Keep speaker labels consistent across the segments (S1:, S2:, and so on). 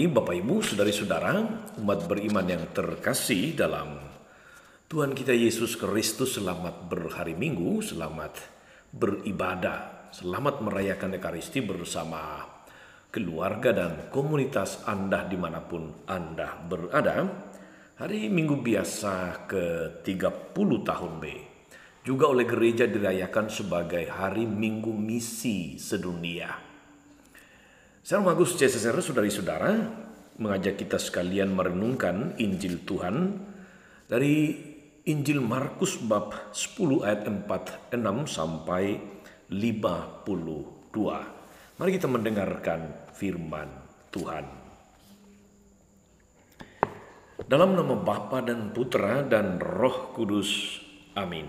S1: pagi Bapak Ibu, saudari-saudara, umat beriman yang terkasih dalam Tuhan kita Yesus Kristus. Selamat berhari Minggu, selamat beribadah, selamat merayakan Ekaristi bersama keluarga dan komunitas Anda dimanapun Anda berada. Hari Minggu biasa ke-30 tahun B, juga oleh gereja dirayakan sebagai Hari Minggu Misi Sedunia. Salam Agus CSSR, saudari-saudara, mengajak kita sekalian merenungkan Injil Tuhan dari Injil Markus bab 10 ayat 46 sampai 52. Mari kita mendengarkan firman Tuhan. Dalam nama Bapa dan Putra dan Roh Kudus. Amin.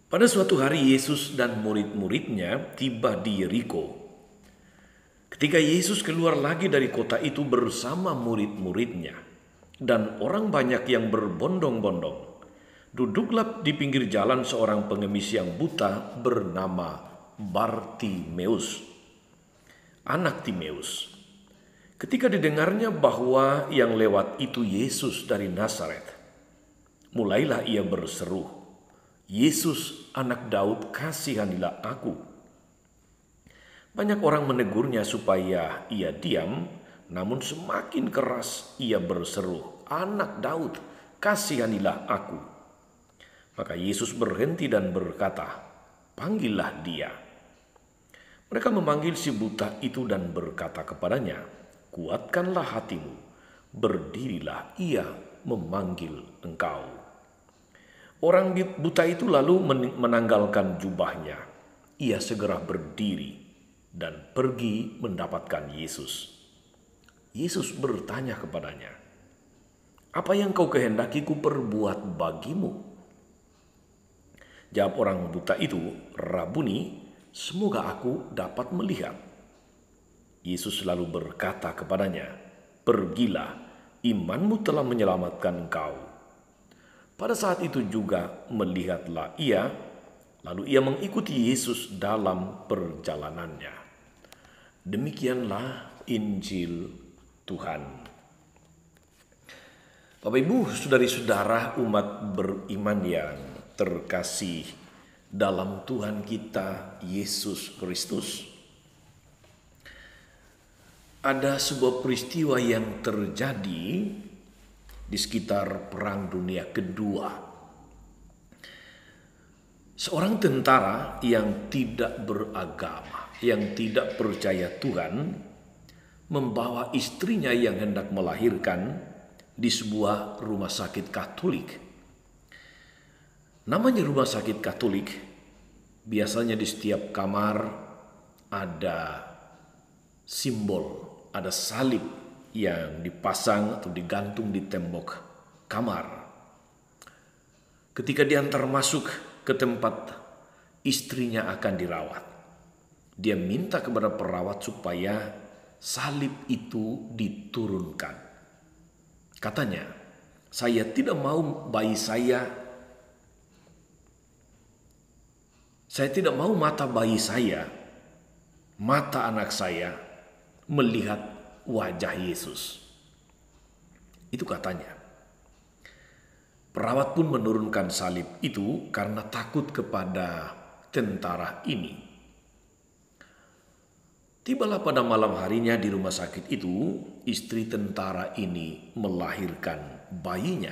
S1: Pada suatu hari Yesus dan murid-muridnya tiba di Yeriko. Ketika Yesus keluar lagi dari kota itu bersama murid-muridnya dan orang banyak yang berbondong-bondong, duduklah di pinggir jalan seorang pengemis yang buta bernama Bartimeus, anak Timeus. Ketika didengarnya bahwa yang lewat itu Yesus dari Nazaret, mulailah ia berseru, "Yesus, anak Daud, kasihanilah aku." Banyak orang menegurnya supaya ia diam, namun semakin keras ia berseru, "Anak Daud, kasihanilah aku." Maka Yesus berhenti dan berkata, "Panggillah dia." Mereka memanggil si buta itu dan berkata kepadanya, "Kuatkanlah hatimu, berdirilah, ia memanggil engkau." Orang buta itu lalu menanggalkan jubahnya. Ia segera berdiri dan pergi mendapatkan Yesus. Yesus bertanya kepadanya, "Apa yang kau kehendaki ku perbuat bagimu?" Jawab orang buta itu, "Rabuni, semoga aku dapat melihat." Yesus lalu berkata kepadanya, "Pergilah, imanmu telah menyelamatkan engkau." Pada saat itu juga melihatlah ia, lalu ia mengikuti Yesus dalam perjalanannya. Demikianlah Injil Tuhan. Bapak Ibu, saudari-saudara, umat beriman yang terkasih dalam Tuhan kita Yesus Kristus. Ada sebuah peristiwa yang terjadi di sekitar Perang Dunia Kedua. Seorang tentara yang tidak beragama, yang tidak percaya Tuhan, membawa istrinya yang hendak melahirkan di sebuah rumah sakit Katolik. Namanya rumah sakit Katolik, biasanya di setiap kamar ada simbol, ada salib yang dipasang atau digantung di tembok kamar. Ketika diantar masuk ke tempat istrinya akan dirawat, dia minta kepada perawat supaya salib itu diturunkan. Katanya, "Saya tidak mau tidak mau mata bayi saya, mata anak saya melihat wajah Yesus." Itu katanya. Perawat pun menurunkan salib itu karena takut kepada tentara ini. Tibalah pada malam harinya di rumah sakit itu, istri tentara ini melahirkan bayinya.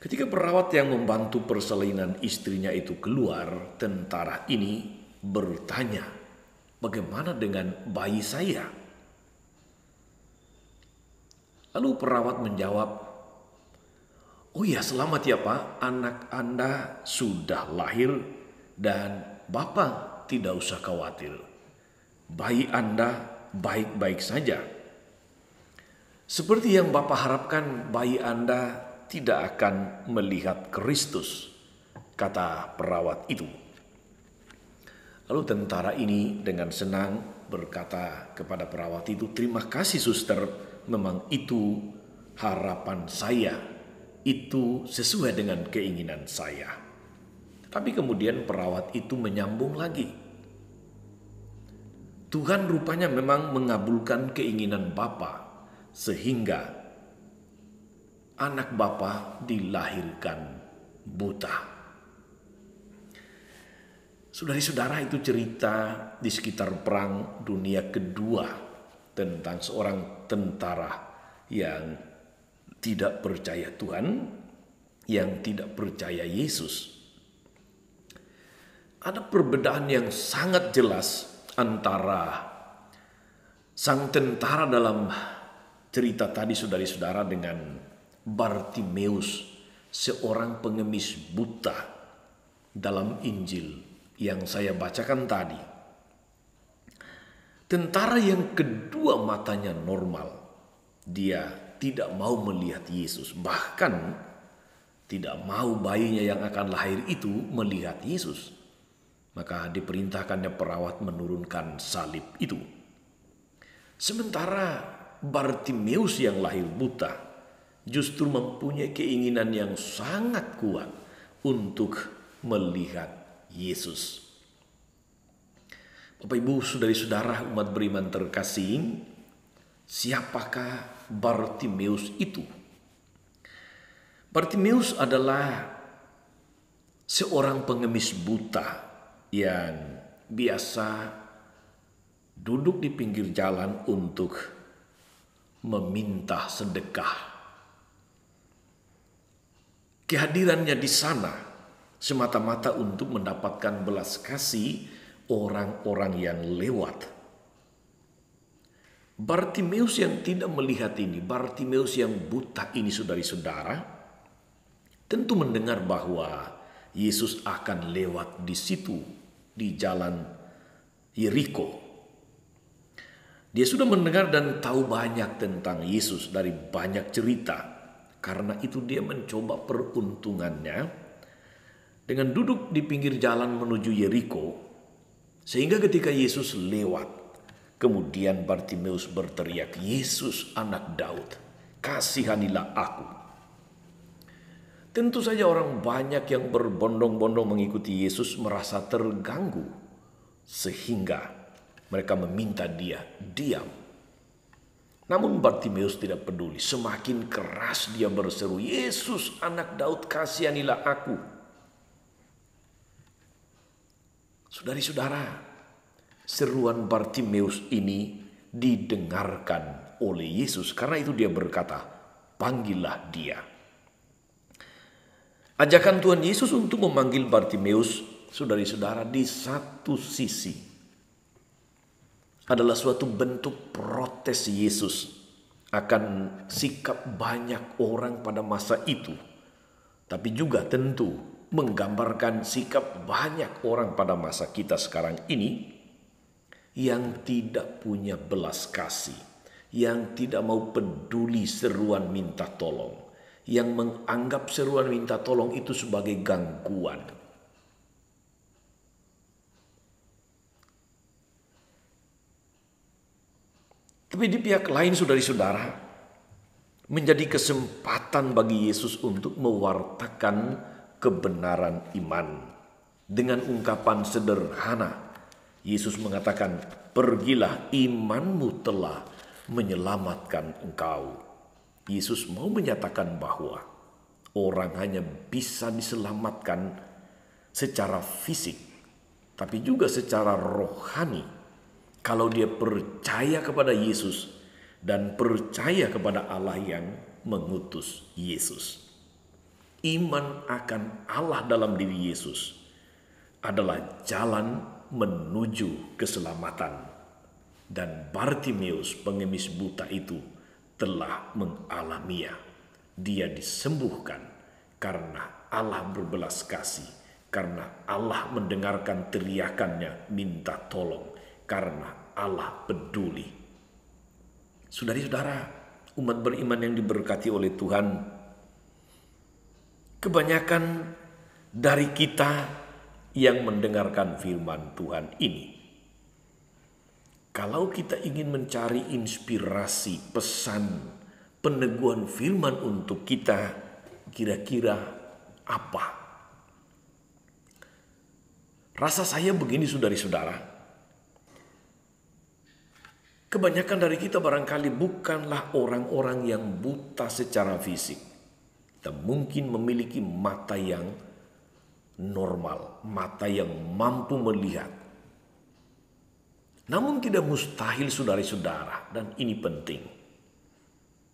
S1: Ketika perawat yang membantu persalinan istrinya itu keluar, tentara ini bertanya, "Bagaimana dengan bayi saya?" Lalu perawat menjawab, "Oh ya, selamat ya Pak, anak Anda sudah lahir dan Bapak tidak usah khawatir. Bayi Anda baik-baik saja. Seperti yang Bapak harapkan, bayi Anda tidak akan melihat Kristus," kata perawat itu. Lalu tentara ini dengan senang berkata kepada perawat itu, "Terima kasih suster, memang itu harapan saya. Itu sesuai dengan keinginan saya." Tapi kemudian perawat itu menyambung lagi, Tuhan rupanya memang mengabulkan keinginan Bapa sehingga anak Bapa dilahirkan buta. Saudara-saudara, itu cerita di sekitar Perang Dunia Kedua tentang seorang tentara yang tidak percaya Tuhan, yang tidak percaya Yesus. Ada perbedaan yang sangat jelas antara sang tentara dalam cerita tadi, saudara-saudara, dengan Bartimeus, seorang pengemis buta dalam Injil yang saya bacakan tadi. Tentara yang kedua matanya normal. Dia tidak mau melihat Yesus. Bahkan tidak mau bayinya yang akan lahir itu melihat Yesus. Maka diperintahkannya perawat menurunkan salib itu. Sementara Bartimeus yang lahir buta justru mempunyai keinginan yang sangat kuat untuk melihat Yesus. Bapak, Ibu, saudara-saudara umat beriman terkasih, siapakah Bartimeus itu? Bartimeus adalah seorang pengemis buta yang biasa duduk di pinggir jalan untuk meminta sedekah. Kehadirannya di sana semata-mata untuk mendapatkan belas kasih orang-orang yang lewat. Bartimeus yang tidak melihat ini, Bartimeus yang buta ini, saudara-saudara, tentu mendengar bahwa Yesus akan lewat di situ, di jalan Yeriko. Dia sudah mendengar dan tahu banyak tentang Yesus dari banyak cerita. Karena itu dia mencoba peruntungannya dengan duduk di pinggir jalan menuju Yeriko. Sehingga ketika Yesus lewat, kemudian Bartimeus berteriak, "Yesus, anak Daud, kasihanilah aku." Tentu saja orang banyak yang berbondong-bondong mengikuti Yesus merasa terganggu, sehingga mereka meminta dia diam. Namun Bartimeus tidak peduli. Semakin keras dia berseru, "Yesus, anak Daud, kasihanilah aku." Saudara-saudara, seruan Bartimeus ini didengarkan oleh Yesus. Karena itu dia berkata, "Panggillah dia." Ajakan Tuhan Yesus untuk memanggil Bartimeus, saudara-saudara, di satu sisi adalah suatu bentuk protes Yesus akan sikap banyak orang pada masa itu. Tapi juga tentu menggambarkan sikap banyak orang pada masa kita sekarang ini yang tidak punya belas kasih, yang tidak mau peduli seruan minta tolong, yang menganggap seruan minta tolong itu sebagai gangguan. Tapi di pihak lain, saudara-saudara, menjadi kesempatan bagi Yesus untuk mewartakan kebenaran iman. Dengan ungkapan sederhana, Yesus mengatakan, "Pergilah, imanmu telah menyelamatkan engkau." Yesus mau menyatakan bahwa orang hanya bisa diselamatkan secara fisik, tapi juga secara rohani kalau dia percaya kepada Yesus dan percaya kepada Allah yang mengutus Yesus. Iman akan Allah dalam diri Yesus adalah jalan menuju keselamatan. Dan Bartimeus, pengemis buta itu, telah mengalaminya. Dia disembuhkan karena Allah berbelas kasih, karena Allah mendengarkan teriakannya minta tolong, karena Allah peduli. Saudara-saudara, umat beriman yang diberkati oleh Tuhan, kebanyakan dari kita yang mendengarkan firman Tuhan ini, kalau kita ingin mencari inspirasi, pesan, peneguhan firman untuk kita, kira-kira apa? Rasa saya begini, saudara-saudara. Kebanyakan dari kita barangkali bukanlah orang-orang yang buta secara fisik. Kita mungkin memiliki mata yang normal, mata yang mampu melihat. Namun tidak mustahil saudara-saudara, dan ini penting,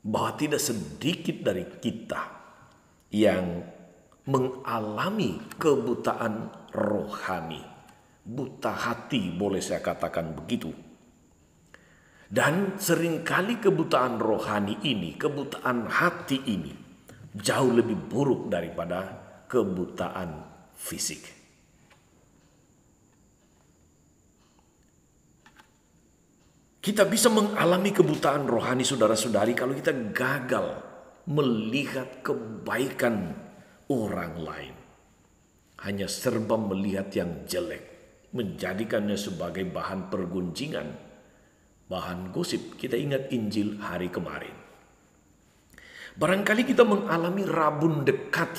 S1: bahwa tidak sedikit dari kita yang mengalami kebutaan rohani. Buta hati boleh saya katakan begitu. Dan seringkali kebutaan rohani ini, kebutaan hati ini jauh lebih buruk daripada kebutaan fisik. Kita bisa mengalami kebutaan rohani saudara-saudari kalau kita gagal melihat kebaikan orang lain. Hanya serba melihat yang jelek, menjadikannya sebagai bahan pergunjingan, bahan gosip. Kita ingat Injil hari kemarin. Barangkali kita mengalami rabun dekat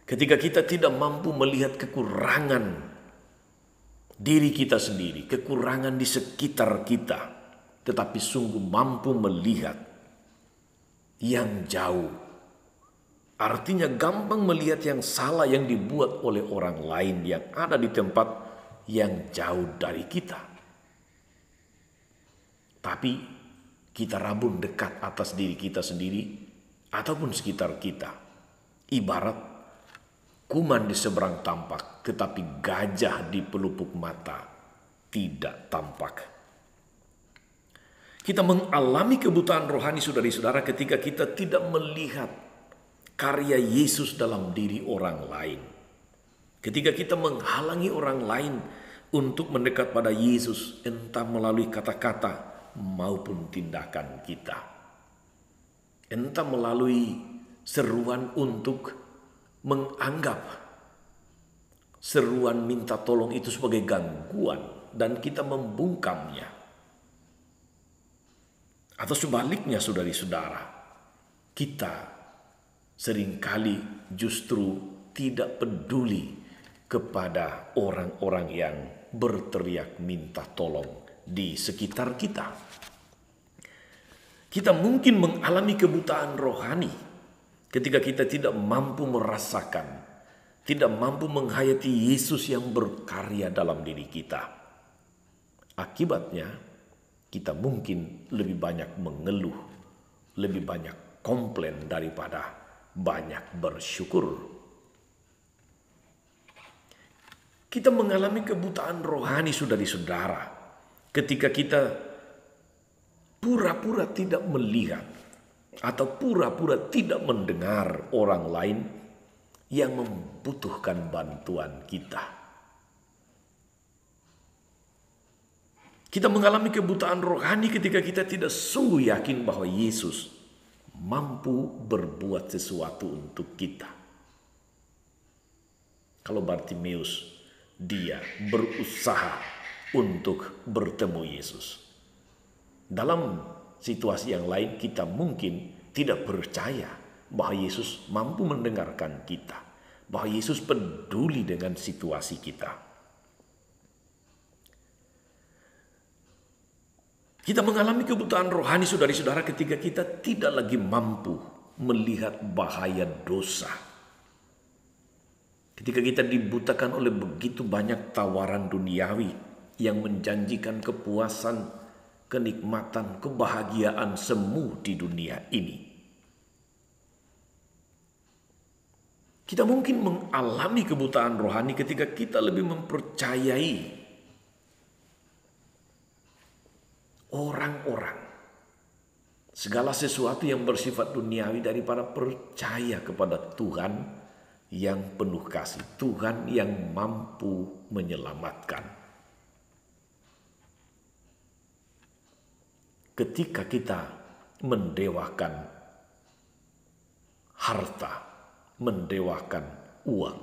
S1: ketika kita tidak mampu melihat kekurangan diri kita sendiri, kekurangan di sekitar kita, tetapi sungguh mampu melihat yang jauh. Artinya gampang melihat yang salah yang dibuat oleh orang lain yang ada di tempat yang jauh dari kita. Tapi kita rabun dekat atas diri kita sendiri ataupun sekitar kita. Ibarat kuman di seberang tampak, tetapi gajah di pelupuk mata tidak tampak. Kita mengalami kebutaan rohani saudara-saudara ketika kita tidak melihat karya Yesus dalam diri orang lain. Ketika kita menghalangi orang lain untuk mendekat pada Yesus, entah melalui kata-kata maupun tindakan kita. Entah melalui seruan untuk menganggap seruan minta tolong itu sebagai gangguan dan kita membungkamnya. Atau sebaliknya saudari-saudara, kita seringkali justru tidak peduli kepada orang-orang yang berteriak minta tolong di sekitar kita. Kita mungkin mengalami kebutaan rohani ketika kita tidak mampu merasakan, tidak mampu menghayati Yesus yang berkarya dalam diri kita. Akibatnya, kita mungkin lebih banyak mengeluh, lebih banyak komplain daripada banyak bersyukur. Kita mengalami kebutaan rohani saudari-saudara ketika kita pura-pura tidak melihat atau pura-pura tidak mendengar orang lain yang membutuhkan bantuan kita. Kita mengalami kebutaan rohani ketika kita tidak sungguh yakin bahwa Yesus mampu berbuat sesuatu untuk kita. Kalau Bartimeus, dia berusaha untuk bertemu Yesus. Dalam situasi yang lain kita mungkin tidak percaya bahwa Yesus mampu mendengarkan kita, bahwa Yesus peduli dengan situasi kita. Kita mengalami kebutaan rohani saudari-saudara ketika kita tidak lagi mampu melihat bahaya dosa. Ketika kita dibutakan oleh begitu banyak tawaran duniawi yang menjanjikan kepuasan, kenikmatan, kebahagiaan semu di dunia ini. Kita mungkin mengalami kebutaan rohani ketika kita lebih mempercayai orang-orang, segala sesuatu yang bersifat duniawi daripada percaya kepada Tuhan yang penuh kasih, Tuhan yang mampu menyelamatkan. Ketika kita mendewakan harta, mendewakan uang,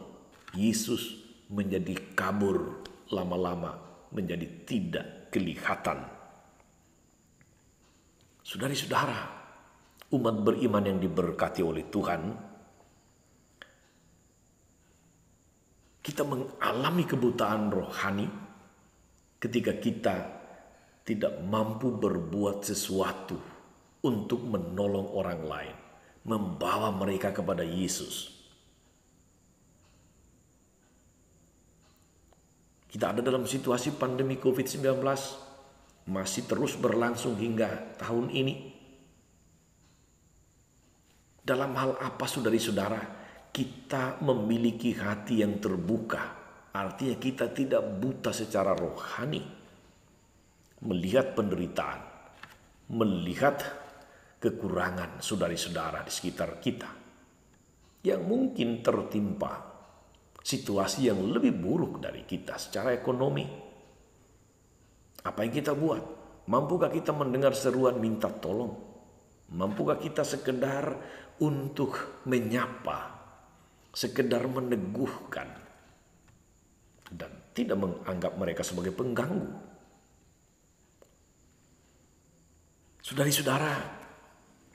S1: Yesus menjadi kabur lama-lama, menjadi tidak kelihatan. Saudari-saudara, umat beriman yang diberkati oleh Tuhan, kita mengalami kebutaan rohani ketika kita tidak mampu berbuat sesuatu untuk menolong orang lain, membawa mereka kepada Yesus. Kita ada dalam situasi pandemi COVID-19, masih terus berlangsung hingga tahun ini. Dalam hal apa, saudari-saudara, kita memiliki hati yang terbuka. Artinya kita tidak buta secara rohani. Melihat penderitaan, melihat kekurangan saudari-saudara di sekitar kita yang mungkin tertimpa situasi yang lebih buruk dari kita secara ekonomi. Apa yang kita buat? Mampukah kita mendengar seruan minta tolong? Mampukah kita sekedar untuk menyapa, sekedar meneguhkan, dan tidak menganggap mereka sebagai pengganggu? Saudari-saudara,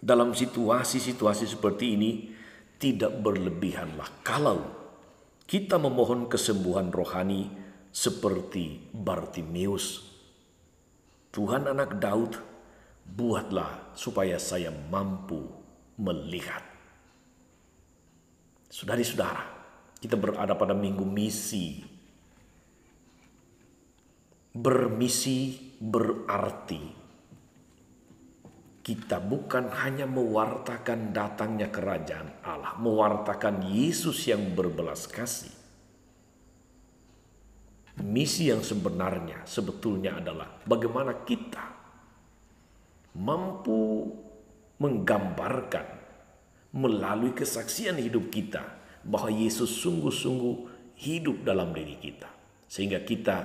S1: dalam situasi-situasi seperti ini tidak berlebihanlah kalau kita memohon kesembuhan rohani seperti Bartimeus. Tuhan anak Daud, buatlah supaya saya mampu melihat. Saudari-saudara, kita berada pada minggu misi. Bermisi berarti kita bukan hanya mewartakan datangnya kerajaan Allah, mewartakan Yesus yang berbelas kasih. Misi yang sebenarnya sebetulnya adalah bagaimana kita mampu menggambarkan melalui kesaksian hidup kita bahwa Yesus sungguh-sungguh hidup dalam diri kita. Sehingga kita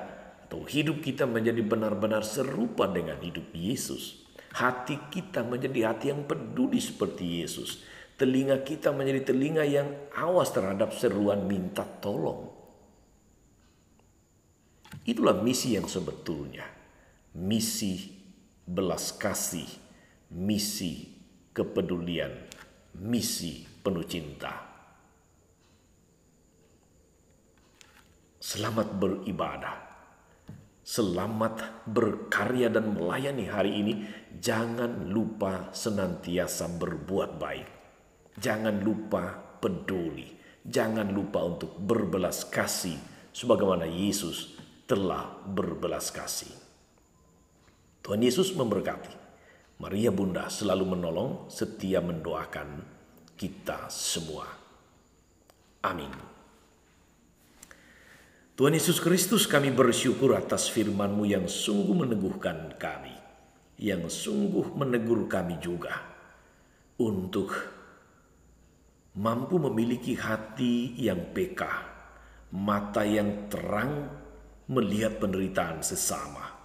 S1: atau hidup kita menjadi benar-benar serupa dengan hidup Yesus. Hati kita menjadi hati yang peduli seperti Yesus. Telinga kita menjadi telinga yang awas terhadap seruan minta tolong. Itulah misi yang sebetulnya. Misi belas kasih, misi kepedulian, misi penuh cinta. Selamat beribadah, selamat berkarya dan melayani hari ini. Jangan lupa senantiasa berbuat baik. Jangan lupa peduli. Jangan lupa untuk berbelas kasih sebagaimana Yesus telah berbelas kasih. Tuhan Yesus memberkati. Maria Bunda selalu menolong, setia mendoakan kita semua. Amin. Tuhan Yesus Kristus, kami bersyukur atas firman-Mu yang sungguh meneguhkan kami, yang sungguh menegur kami juga untuk mampu memiliki hati yang peka, mata yang terang melihat penderitaan sesama.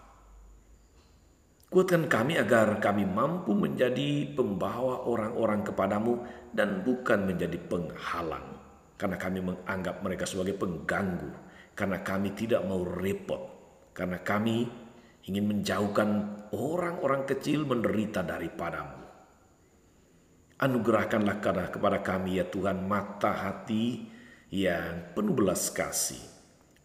S1: Kuatkan kami agar kami mampu menjadi pembawa orang-orang kepadamu dan bukan menjadi penghalang. Karena kami menganggap mereka sebagai pengganggu. Karena kami tidak mau repot. Karena kami ingin menjauhkan orang-orang kecil menderita daripadamu. Anugerahkanlah kepada kami ya Tuhan mata hati yang penuh belas kasih.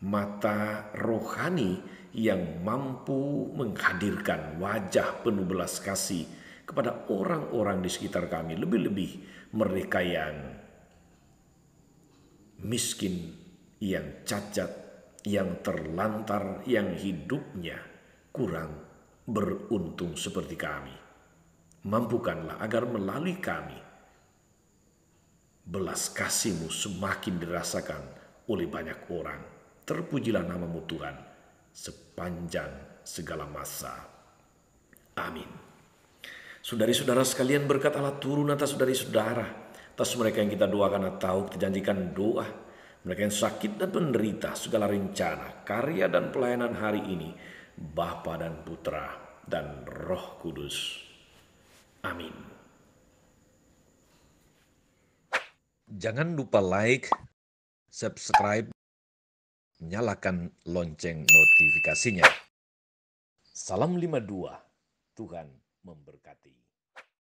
S1: Mata rohani yang mampu menghadirkan wajah penuh belas kasih kepada orang-orang di sekitar kami. Lebih-lebih mereka yang miskin, yang cacat, yang terlantar, yang hidupnya kurang beruntung seperti kami. Mampukanlah agar melalui kami belas kasih-Mu semakin dirasakan oleh banyak orang. Terpujilah nama-Mu Tuhan sepanjang segala masa. Amin. Saudari-saudara sekalian, berkat Allah turun atas saudari-saudara, atas mereka yang kita doakan atau kita janjikan doa, mereka yang sakit dan menderita, segala rencana, karya dan pelayanan hari ini, Bapa dan Putra dan Roh Kudus. Amin. Jangan lupa like, subscribe, nyalakan lonceng notifikasinya. Salam 52, Tuhan memberkati.